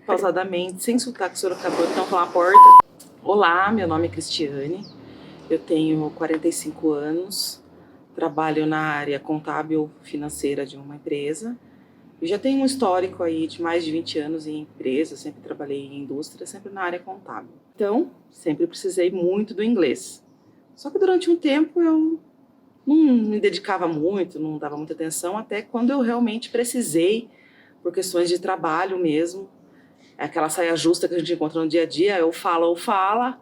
Pausadamente, sem sotaque sorocabano, então falar a porta. Olá, meu nome é Cristiane, eu tenho 45 anos, trabalho na área contábil financeira de uma empresa. Eu já tenho um histórico aí de mais de 20 anos em empresa, sempre trabalhei em indústria, sempre na área contábil. Então, sempre precisei muito do inglês. Só que durante um tempo eu não me dedicava muito, não dava muita atenção, até quando eu realmente precisei, por questões de trabalho mesmo. É aquela saia justa que a gente encontra no dia a dia, eu falo ou fala.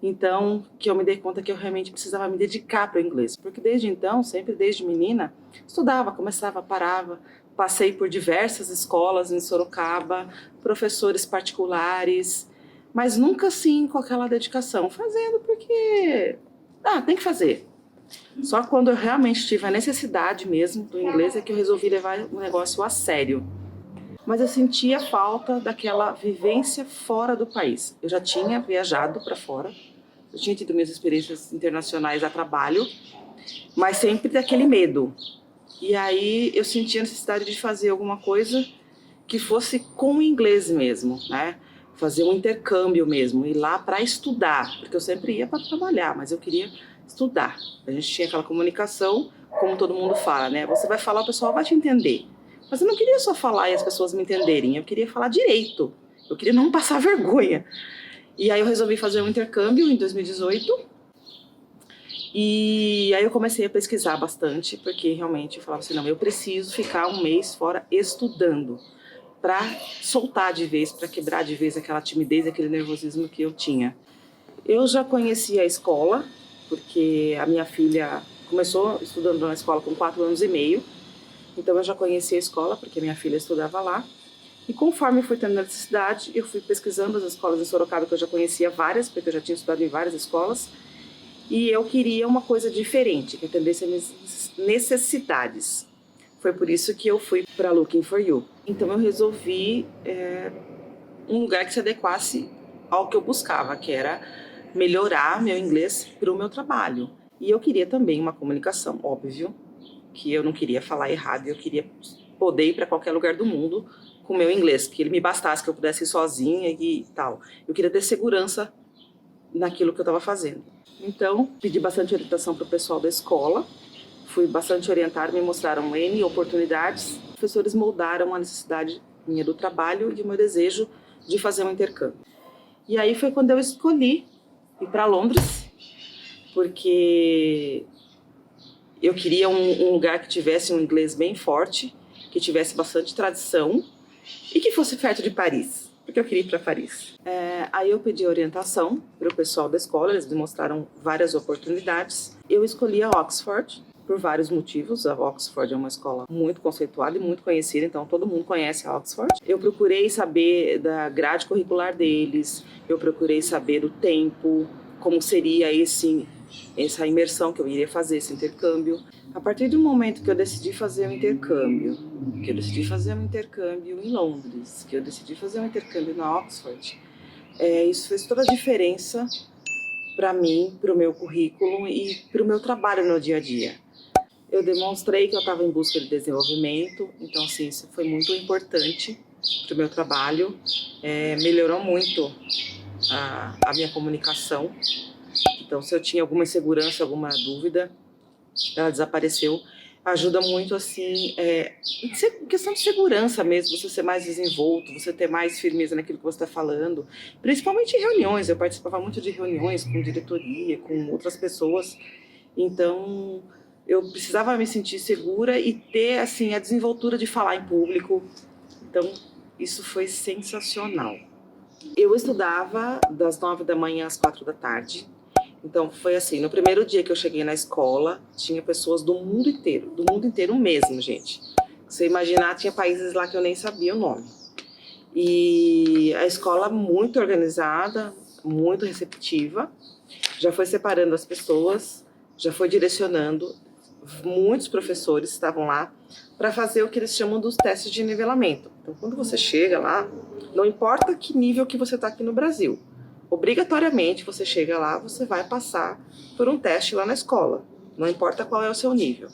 Então, que eu me dei conta que eu realmente precisava me dedicar para o inglês. Porque desde então, sempre desde menina, estudava, começava, parava. Passei por diversas escolas em Sorocaba, professores particulares, mas nunca assim com aquela dedicação, fazendo porque tem que fazer. Só quando eu realmente tive a necessidade mesmo do inglês é que eu resolvi levar o negócio a sério. Mas eu sentia falta daquela vivência fora do país. Eu já tinha viajado para fora, eu tinha tido minhas experiências internacionais a trabalho, mas sempre daquele medo. E aí eu sentia a necessidade de fazer alguma coisa que fosse com o inglês mesmo, né? Fazer um intercâmbio mesmo, ir lá para estudar, porque eu sempre ia para trabalhar, mas eu queria estudar. A gente tinha aquela comunicação, como todo mundo fala, né? Você vai falar, o pessoal vai te entender. Mas eu não queria só falar e as pessoas me entenderem, eu queria falar direito, eu queria não passar vergonha. E aí eu resolvi fazer um intercâmbio em 2018. E aí eu comecei a pesquisar bastante, porque realmente eu falava assim, não, eu preciso ficar um mês fora estudando, para soltar de vez, para quebrar de vez aquela timidez, aquele nervosismo que eu tinha. Eu já conhecia a escola, porque a minha filha começou estudando na escola com 4 anos e meio, então eu já conhecia a escola, porque minha filha estudava lá. E conforme eu fui tendo necessidade, eu fui pesquisando as escolas em Sorocaba, que eu já conhecia várias, porque eu já tinha estudado em várias escolas, e eu queria uma coisa diferente, que atendesse às minhas necessidades. Foi por isso que eu fui para Looking for You. Então eu resolvi um lugar que se adequasse ao que eu buscava, que era melhorar meu inglês para o meu trabalho. E eu queria também uma comunicação, óbvio, que eu não queria falar errado, eu queria poder ir para qualquer lugar do mundo com o meu inglês, que ele me bastasse, que eu pudesse ir sozinha e tal. Eu queria ter segurança naquilo que eu estava fazendo. Então, pedi bastante orientação para o pessoal da escola, fui bastante orientada, me mostraram N oportunidades. Os professores moldaram a necessidade minha do trabalho e o meu desejo de fazer um intercâmbio. E aí foi quando eu escolhi ir para Londres, porque eu queria um lugar que tivesse um inglês bem forte, que tivesse bastante tradição e que fosse perto de Paris, porque eu queria ir para Paris. Aí eu pedi orientação para o pessoal da escola, eles me mostraram várias oportunidades. Eu escolhi a Oxford por vários motivos. A Oxford é uma escola muito conceituada e muito conhecida, então todo mundo conhece a Oxford. Eu procurei saber da grade curricular deles, eu procurei saber do tempo, como seria essa imersão que eu iria fazer, esse intercâmbio. A partir do momento que eu decidi fazer um intercâmbio, que eu decidi fazer um intercâmbio em Londres, que eu decidi fazer um intercâmbio na Oxford, isso fez toda a diferença para mim, para o meu currículo e para o meu trabalho no dia a dia. Eu demonstrei que eu estava em busca de desenvolvimento, então assim, isso foi muito importante para o meu trabalho, melhorou muito a minha comunicação. Então, se eu tinha alguma insegurança, alguma dúvida, ela desapareceu. Ajuda muito, assim, em questão de segurança mesmo, você ser mais desenvolto, você ter mais firmeza naquilo que você está falando. Principalmente em reuniões, eu participava muito de reuniões com diretoria, com outras pessoas. Então, eu precisava me sentir segura e ter, assim, a desenvoltura de falar em público. Então, isso foi sensacional. Eu estudava das 9 da manhã às 4 da tarde. Então foi assim, no primeiro dia que eu cheguei na escola, tinha pessoas do mundo inteiro mesmo, gente. Você imaginar, tinha países lá que eu nem sabia o nome. E a escola muito organizada, muito receptiva, já foi separando as pessoas, já foi direcionando. Muitos professores estavam lá para fazer o que eles chamam dos testes de nivelamento. Então, quando você chega lá, não importa que nível que você está aqui no Brasil, obrigatoriamente você chega lá, você vai passar por um teste lá na escola, não importa qual é o seu nível.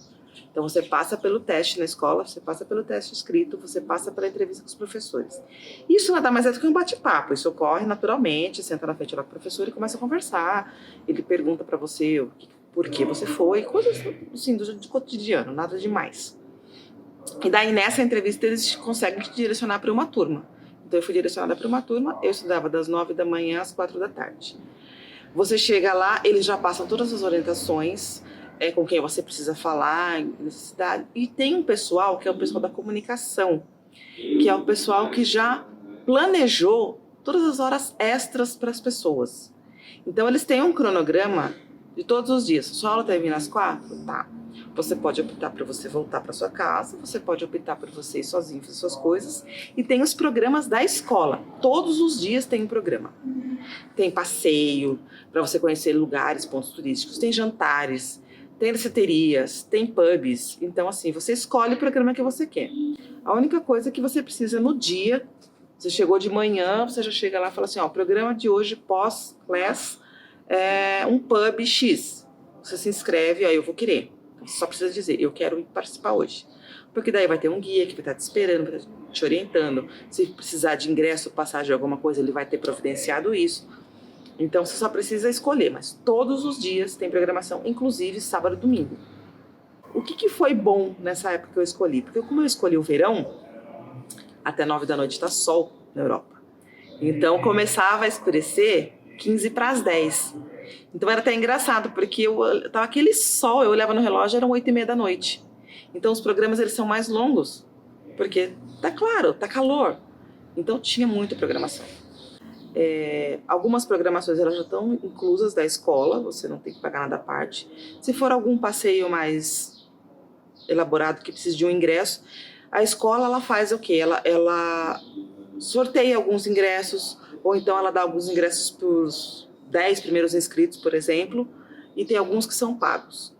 Então você passa pelo teste na escola, você passa pelo teste escrito, você passa pela entrevista com os professores. Isso nada mais é do que um bate-papo, isso ocorre naturalmente, senta na frente lá com o professor e começa a conversar, ele pergunta para você por que você foi, coisas assim do cotidiano, nada demais. E daí nessa entrevista eles conseguem te direcionar para uma turma. Então eu fui direcionada para uma turma, eu estudava das 9 da manhã às 4 da tarde. Você chega lá, eles já passam todas as orientações, com quem você precisa falar, necessidade. E tem um pessoal que é o pessoal da comunicação, que é o pessoal que já planejou todas as horas extras para as pessoas. Então eles têm um cronograma de todos os dias. Sua aula termina às 4? Tá. Você pode optar para você voltar para sua casa, você pode optar por você ir sozinho fazer suas coisas. E tem os programas da escola. Todos os dias tem um programa. Tem passeio para você conhecer lugares, pontos turísticos, tem jantares, tem danceterias, tem pubs. Então, assim, você escolhe o programa que você quer. A única coisa que você precisa no dia, você chegou de manhã, você já chega lá e fala assim, ó, o programa de hoje pós-class é um pub X. Você se inscreve, aí eu vou querer. Você só precisa dizer, eu quero participar hoje. Porque daí vai ter um guia que vai estar te esperando, vai estar te orientando. Se precisar de ingresso, passagem, alguma coisa, ele vai ter providenciado isso. Então você só precisa escolher, mas todos os dias tem programação, inclusive sábado e domingo. O que foi bom nessa época que eu escolhi? Porque como eu escolhi o verão, até 9 da noite está sol na Europa. Então começava a escurecer 15 para as 10. Então era até engraçado, porque tava aquele sol, eu olhava no relógio, eram 8h30 da noite. Então os programas eles são mais longos, porque tá claro, tá calor. Então tinha muita programação. Algumas programações elas já estão inclusas da escola, você não tem que pagar nada à parte. Se for algum passeio mais elaborado que precisa de um ingresso, a escola ela faz o quê? Ela sorteia alguns ingressos, ou então ela dá alguns ingressos para os 10 primeiros inscritos, por exemplo, e tem alguns que são pagos.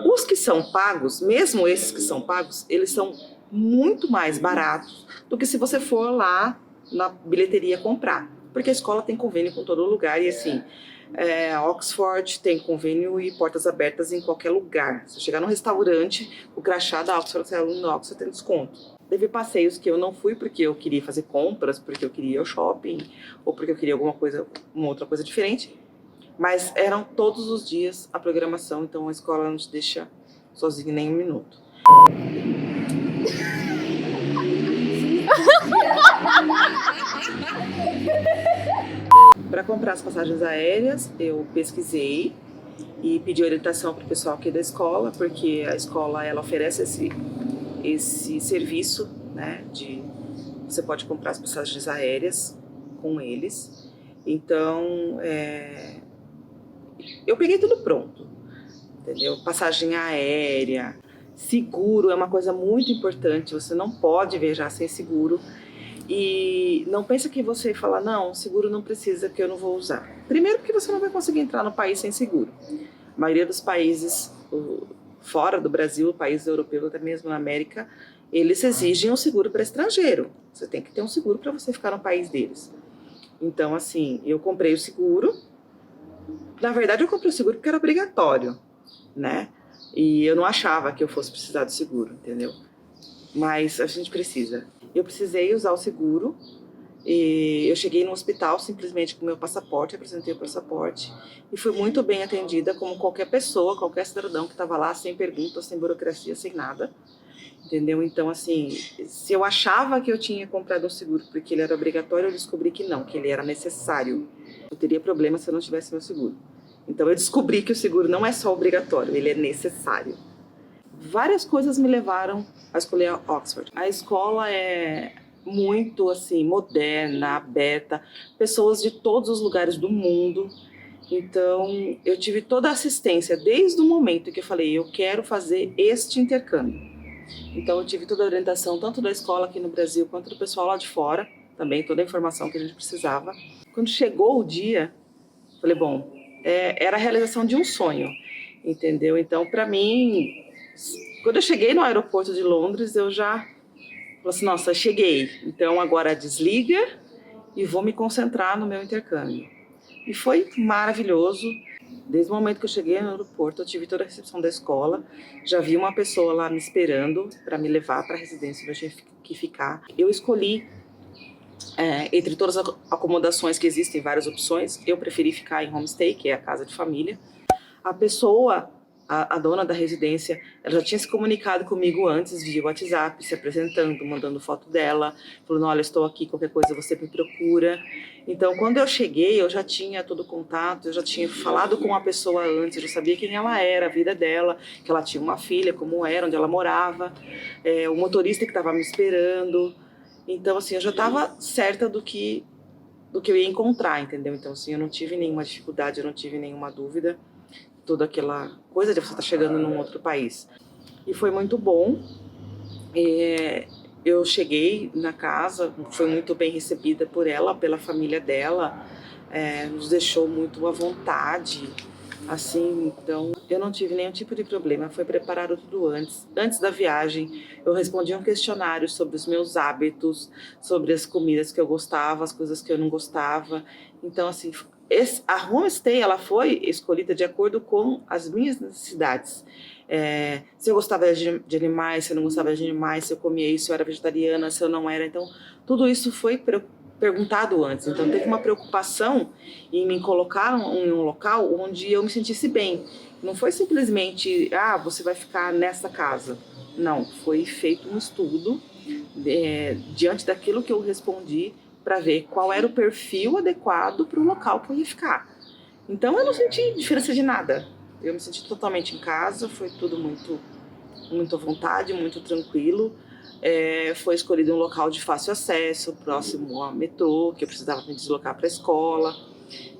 Os que são pagos, mesmo esses que são pagos, eles são muito mais baratos do que se você for lá na bilheteria comprar. Porque a escola tem convênio com todo lugar e assim, Oxford tem convênio e portas abertas em qualquer lugar. Se chegar num restaurante, o crachá da Oxford, se é aluno da Oxford, tem desconto. Teve passeios que eu não fui porque eu queria fazer compras, porque eu queria ir ao shopping, ou porque eu queria uma outra coisa diferente. Mas eram todos os dias a programação, então a escola não te deixa sozinho nem um minuto. Para comprar as passagens aéreas, eu pesquisei e pedi orientação para o pessoal aqui da escola, porque a escola ela oferece esse serviço, né, de você pode comprar as passagens aéreas com eles. Então, eu peguei tudo pronto, entendeu? Passagem aérea, seguro é uma coisa muito importante, você não pode viajar sem seguro. E não pensa que você fala, não, seguro não precisa, que eu não vou usar. Primeiro porque você não vai conseguir entrar no país sem seguro. A maioria dos países fora do Brasil, países europeus, até mesmo na América, eles exigem um seguro para estrangeiro. Você tem que ter um seguro para você ficar no país deles. Então, assim, eu comprei o seguro. Na verdade, eu comprei o seguro porque era obrigatório, né? E eu não achava que eu fosse precisar do seguro, entendeu? Mas a gente precisa. Eu precisei usar o seguro e eu cheguei no hospital simplesmente com o meu passaporte, apresentei o passaporte e fui muito bem atendida como qualquer pessoa, qualquer cidadão que estava lá, sem perguntas, sem burocracia, sem nada, entendeu? Então, assim, se eu achava que eu tinha comprado um seguro porque ele era obrigatório, eu descobri que não, que ele era necessário. Eu teria problema se eu não tivesse meu seguro. Então, eu descobri que o seguro não é só obrigatório, ele é necessário. Várias coisas me levaram a escolher a Oxford. A escola é muito assim moderna, aberta, pessoas de todos os lugares do mundo. Então, eu tive toda a assistência desde o momento que eu falei, eu quero fazer este intercâmbio. Então, eu tive toda a orientação, tanto da escola aqui no Brasil, quanto do pessoal lá de fora, também toda a informação que a gente precisava. Quando chegou o dia, falei, bom, era a realização de um sonho, entendeu? Então, para mim, quando eu cheguei no aeroporto de Londres, eu já falei assim, nossa, cheguei. Então agora desliga e vou me concentrar no meu intercâmbio. E foi maravilhoso. Desde o momento que eu cheguei no aeroporto, eu tive toda a recepção da escola, já vi uma pessoa lá me esperando para me levar para a residência onde eu tinha que ficar. Eu escolhi, entre todas as acomodações que existem, várias opções, eu preferi ficar em homestay, que é a casa de família. A pessoa, a dona da residência, ela já tinha se comunicado comigo antes via WhatsApp, se apresentando, mandando foto dela, falando, olha, estou aqui, qualquer coisa você me procura. Então, quando eu cheguei, eu já tinha todo o contato, eu já tinha falado com a pessoa antes, eu já sabia quem ela era, a vida dela, que ela tinha uma filha, como era, onde ela morava, o motorista que estava me esperando. Então, assim, eu já estava certa do que eu ia encontrar, entendeu? Então, assim, eu não tive nenhuma dificuldade, eu não tive nenhuma dúvida, toda aquela coisa de você estar chegando num outro país. E foi muito bom. Eu cheguei na casa, foi muito bem recebida por ela, pela família dela, nos deixou muito à vontade, assim, então eu não tive nenhum tipo de problema, foi preparado tudo antes. Antes da viagem, eu respondi um questionário sobre os meus hábitos, sobre as comidas que eu gostava, as coisas que eu não gostava. Então, assim, a homestay, ela foi escolhida de acordo com as minhas necessidades. Se eu gostava de animais, se eu não gostava de animais, se eu comia isso, se eu era vegetariana, se eu não era. Então, tudo isso foi perguntado antes. Então, teve uma preocupação em me colocar em um local onde eu me sentisse bem. Não foi simplesmente, você vai ficar nessa casa. Não, foi feito um estudo diante daquilo que eu respondi para ver qual era o perfil adequado para o local que eu ia ficar. Então, eu não senti diferença de nada. Eu me senti totalmente em casa, foi tudo muito, muito à vontade, muito tranquilo. Foi escolhido um local de fácil acesso, próximo ao metrô, que eu precisava me deslocar para a escola.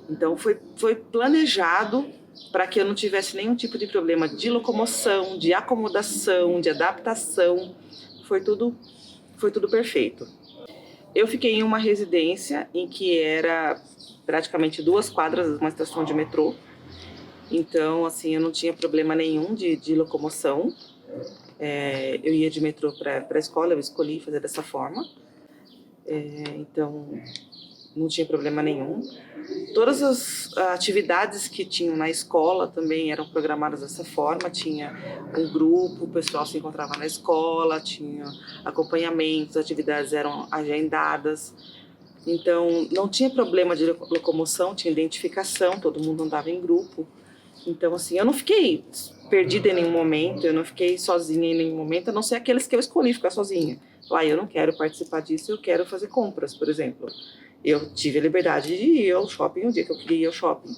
Então foi planejado para que eu não tivesse nenhum tipo de problema de locomoção, de acomodação, de adaptação. Foi tudo perfeito. Eu fiquei em uma residência em que era praticamente 2 quadras de uma estação de metrô. Então, assim, eu não tinha problema nenhum de locomoção. Eu ia de metrô para a escola, eu escolhi fazer dessa forma. Então, não tinha problema nenhum. Todas as atividades que tinham na escola também eram programadas dessa forma. Tinha um grupo, o pessoal se encontrava na escola, tinha acompanhamentos, as atividades eram agendadas. Então, não tinha problema de locomoção, tinha identificação, todo mundo andava em grupo. Então, assim, eu não fiquei perdida em nenhum momento, eu não fiquei sozinha em nenhum momento, a não ser aqueles que eu escolhi ficar sozinha. Eu não quero participar disso, eu quero fazer compras, por exemplo. Eu tive a liberdade de ir ao shopping o dia que eu queria ir ao shopping.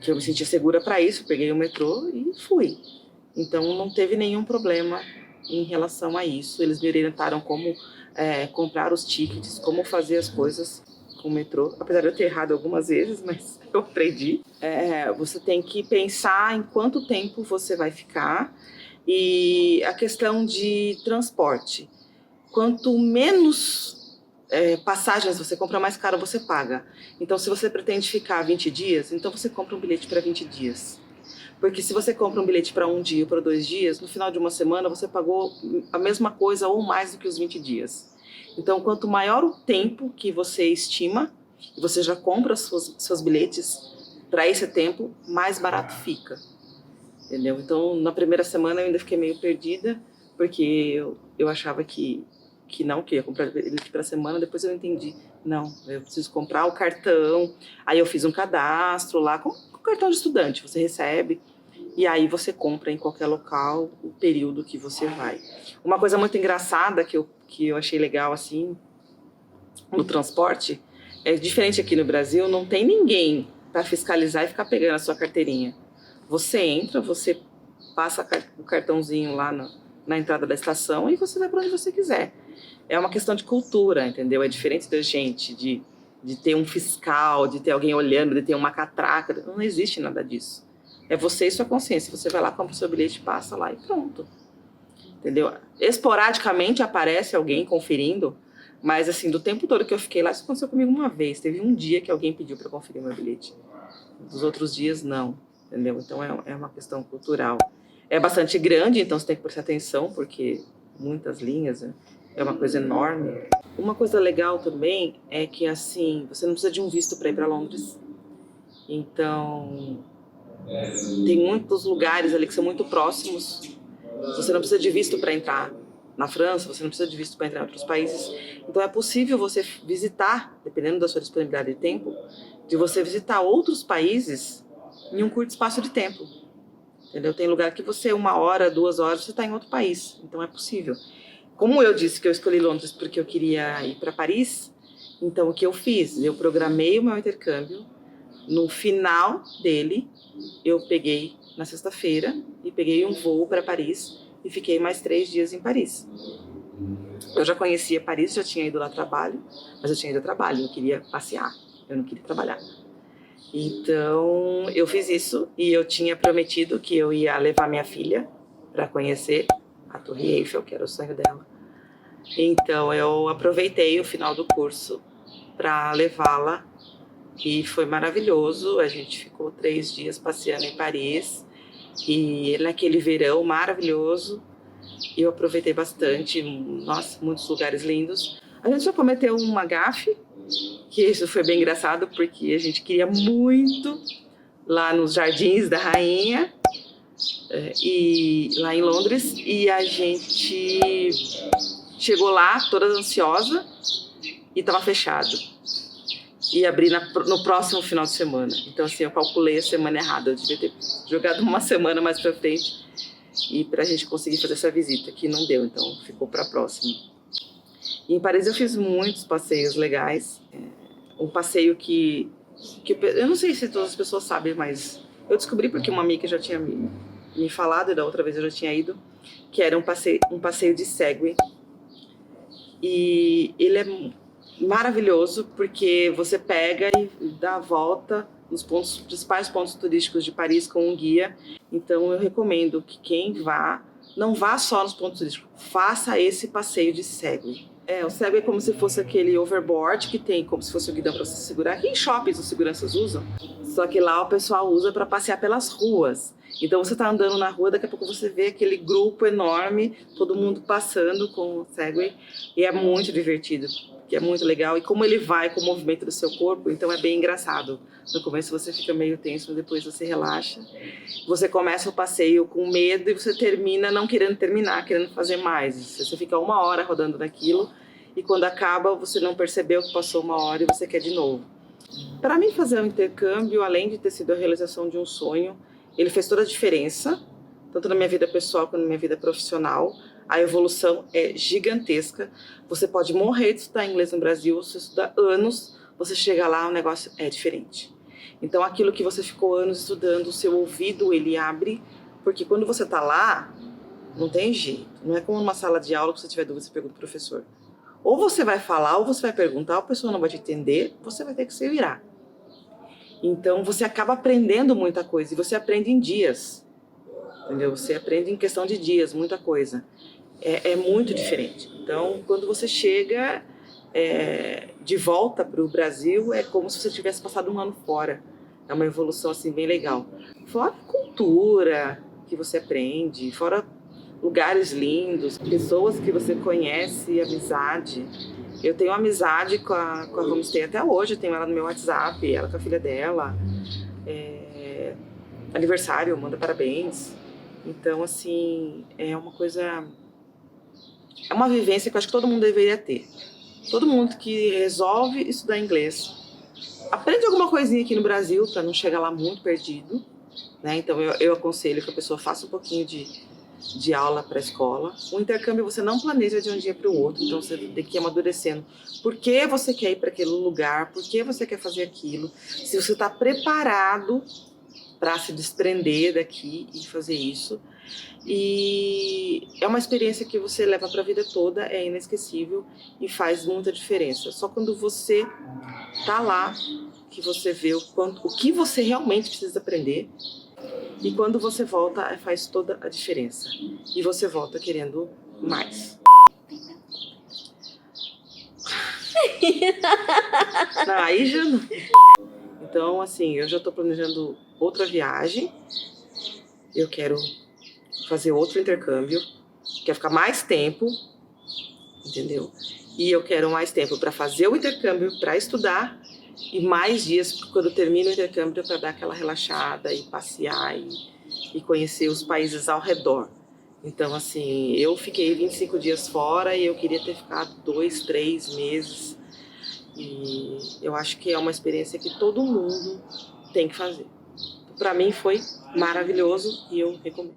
Que eu me sentia segura para isso, peguei o metrô e fui. Então, não teve nenhum problema em relação a isso. Eles me orientaram como comprar os tickets, como fazer as coisas com o metrô, apesar de eu ter errado algumas vezes, mas eu aprendi. Você tem que pensar em quanto tempo você vai ficar e a questão de transporte. Quanto menos passagens você compra, mais caro você paga. Então, se você pretende ficar 20 dias, então você compra um bilhete para 20 dias. Porque se você compra um bilhete para 1 dia ou para 2 dias, no final de uma semana você pagou a mesma coisa ou mais do que os 20 dias. Então, quanto maior o tempo que você estima, e você já compra seus bilhetes para esse tempo, mais barato fica. Entendeu? Então, na primeira semana eu ainda fiquei meio perdida, porque eu achava que não, que ia comprar bilhete para a semana, depois eu entendi, não, eu preciso comprar o cartão, aí eu fiz um cadastro lá, com o cartão de estudante, você recebe, e aí você compra em qualquer local o período que você vai. Uma coisa muito engraçada que eu achei legal, assim, no transporte, é diferente aqui no Brasil, não tem ninguém para fiscalizar e ficar pegando a sua carteirinha. Você entra, você passa o cartãozinho lá na entrada da estação e você vai para onde você quiser. É uma questão de cultura, entendeu? É diferente da gente, de ter um fiscal, de ter alguém olhando, de ter uma catraca. Não existe nada disso. É você e sua consciência. Você vai lá, compra o seu bilhete, passa lá e pronto. Entendeu? Esporadicamente aparece alguém conferindo, mas assim, do tempo todo que eu fiquei lá, isso aconteceu comigo uma vez. Teve um dia que alguém pediu para conferir meu bilhete. Dos outros dias, não. Entendeu? Então é uma questão cultural. É bastante grande, então você tem que prestar atenção, porque muitas linhas, né? É uma coisa enorme. Uma coisa legal também é que, assim, você não precisa de um visto para ir para Londres. Então, tem muitos lugares ali que são muito próximos. Você não precisa de visto para entrar na França, você não precisa de visto para entrar em outros países. Então, é possível você visitar, dependendo da sua disponibilidade de tempo, de você visitar outros países em um curto espaço de tempo. Entendeu? Tem lugar que você, 1 hora, 2 horas, você está em outro país. Então, é possível. Como eu disse que eu escolhi Londres porque eu queria ir para Paris, então o que eu fiz? Eu programei o meu intercâmbio. No final dele, eu peguei na sexta-feira e peguei um voo para Paris e fiquei mais 3 dias em Paris. Eu já conhecia Paris, já tinha ido lá a trabalho, mas eu tinha ido a trabalho, eu queria passear, eu não queria trabalhar. Então, eu fiz isso e eu tinha prometido que eu ia levar minha filha para conhecer a Torre Eiffel, que era o sonho dela. Então, eu aproveitei o final do curso para levá-la e foi maravilhoso. A gente ficou 3 dias passeando em Paris e naquele verão maravilhoso. Eu aproveitei bastante, nossa, muitos lugares lindos. A gente já cometeu uma gafe, que isso foi bem engraçado, porque a gente queria muito lá nos Jardins da Rainha, e lá em Londres, e a gente chegou lá toda ansiosa e estava fechado. E abri no próximo final de semana. Então, assim, eu calculei a semana errada. Eu devia ter jogado uma semana mais pra frente e pra gente conseguir fazer essa visita, que não deu, então ficou pra próxima. E em Paris eu fiz muitos passeios legais. Um passeio que eu não sei se todas as pessoas sabem, mas eu descobri porque uma amiga já tinha me falado, e da outra vez eu já tinha ido, que era um passeio de Segway. E ele é maravilhoso porque você pega e dá a volta nos principais pontos turísticos de Paris com um guia. Então eu recomendo que quem vá, não vá só nos pontos turísticos, faça esse passeio de Segway. O Segway é como se fosse aquele overboard que tem como se fosse o guidão para você segurar. Aqui em shoppings os seguranças usam, só que lá o pessoal usa para passear pelas ruas. Então você está andando na rua, daqui a pouco você vê aquele grupo enorme, todo mundo passando com o Segway, e é muito divertido, que é muito legal. E como ele vai com o movimento do seu corpo, então é bem engraçado. No começo você fica meio tenso, depois você relaxa. Você começa o passeio com medo e você termina não querendo terminar, querendo fazer mais. Você fica 1 hora rodando naquilo e quando acaba você não percebeu que passou 1 hora e você quer de novo. Para mim fazer um intercâmbio, além de ter sido a realização de um sonho, ele fez toda a diferença, tanto na minha vida pessoal quanto na minha vida profissional. A evolução é gigantesca. Você pode morrer de estudar inglês no Brasil, você estuda anos, você chega lá, o negócio é diferente. Então, aquilo que você ficou anos estudando, o seu ouvido, ele abre, porque quando você está lá, não tem jeito. Não é como numa sala de aula que você tiver dúvida, você pergunta pro professor. Ou você vai falar, ou você vai perguntar, a pessoa não vai te entender, você vai ter que se virar. Então, você acaba aprendendo muita coisa, e você aprende em dias, entendeu? Você aprende em questão de dias, muita coisa. É muito diferente. Então, quando você chega de volta para o Brasil, é como se você tivesse passado 1 ano fora. É uma evolução, assim, bem legal. Fora a cultura que você aprende, fora lugares lindos, pessoas que você conhece, amizade. Eu tenho amizade com a Homestay até hoje, eu tenho ela no meu WhatsApp, ela com a filha dela. Aniversário, manda parabéns. Então, assim, é uma coisa... É uma vivência que eu acho que todo mundo deveria ter. Todo mundo que resolve estudar inglês, aprende alguma coisinha aqui no Brasil para não chegar lá muito perdido, né? Então, eu aconselho que a pessoa faça um pouquinho de aula para a escola. O intercâmbio você não planeja de um dia para o outro, então você tem que ir amadurecendo. Por que você quer ir para aquele lugar? Por que você quer fazer aquilo? Se você está preparado para se desprender daqui e fazer isso. E é uma experiência que você leva para a vida toda, é inesquecível e faz muita diferença. Só quando você tá lá que você vê o que você realmente precisa aprender. E quando você volta, faz toda a diferença. E você volta querendo mais. Não, aí já não. Então, assim, eu já estou planejando outra viagem. Eu quero fazer outro intercâmbio. Quero ficar mais tempo, entendeu? E eu quero mais tempo para fazer o intercâmbio, para estudar e mais dias quando termina o intercâmbio para dar aquela relaxada e passear e conhecer os países ao redor. Então, assim, eu fiquei 25 dias fora e eu queria ter ficado 2, 3 meses. E eu acho que é uma experiência que todo mundo tem que fazer. Para mim foi maravilhoso e eu recomendo.